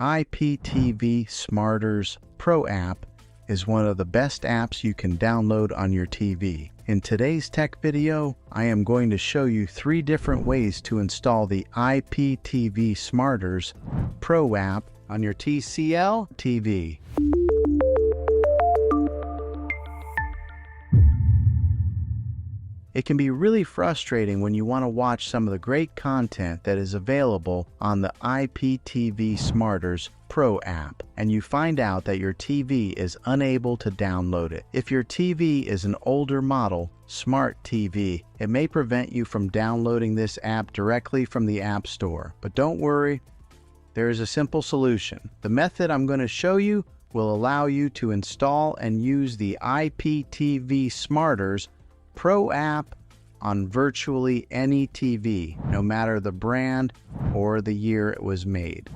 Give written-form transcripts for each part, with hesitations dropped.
IPTV Smarters Pro App is one of the best apps you can download on your TV. In today's tech video, I am going to show you 3 different ways to install the IPTV Smarters Pro App on your TCL TV. It can be really frustrating when you want to watch some of the great content that is available on the IPTV Smarters Pro app, and you find out that your TV is unable to download it. If your TV is an older model, smart TV, it may prevent you from downloading this app directly from the App Store. But don't worry, there is a simple solution. The method I'm going to show you will allow you to install and use the IPTV Smarters Pro app on virtually any TV, no matter the brand or the year it was made.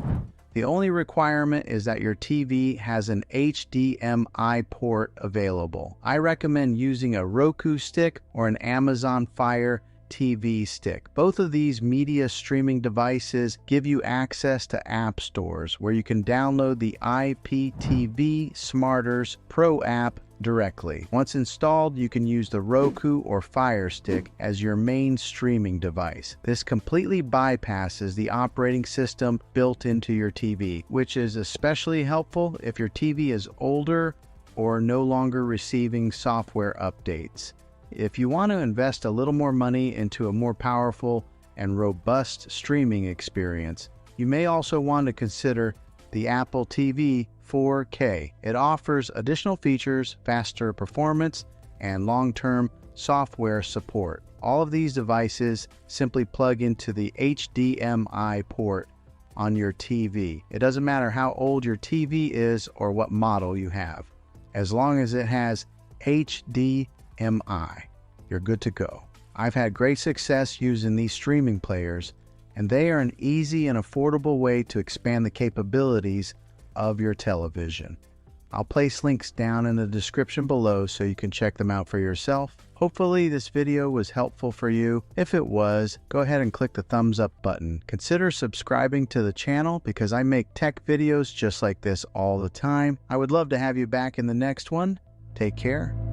The only requirement is that your TV has an HDMI port available. I recommend using a Roku stick or an Amazon Fire TV stick. Both of these media streaming devices give you access to app stores where you can download the IPTV Smarters Pro app directly. Once installed, you can use the Roku or Fire Stick as your main streaming device. This completely bypasses the operating system built into your TV, which is especially helpful if your TV is older or no longer receiving software updates. If you want to invest a little more money into a more powerful and robust streaming experience, you may also want to consider the Apple TV 4K. It offers additional features, faster performance, and long-term software support. All of these devices simply plug into the HDMI port on your TV. It doesn't matter how old your TV is or what model you have. As long as it has HDMI, you're good to go. I've had great success using these streaming players, and they are an easy and affordable way to expand the capabilities of your television. I'll place links down in the description below so you can check them out for yourself. Hopefully this video was helpful for you. If it was, go ahead and click the thumbs up button. Consider subscribing to the channel because I make tech videos just like this all the time. I would love to have you back in the next one. Take care.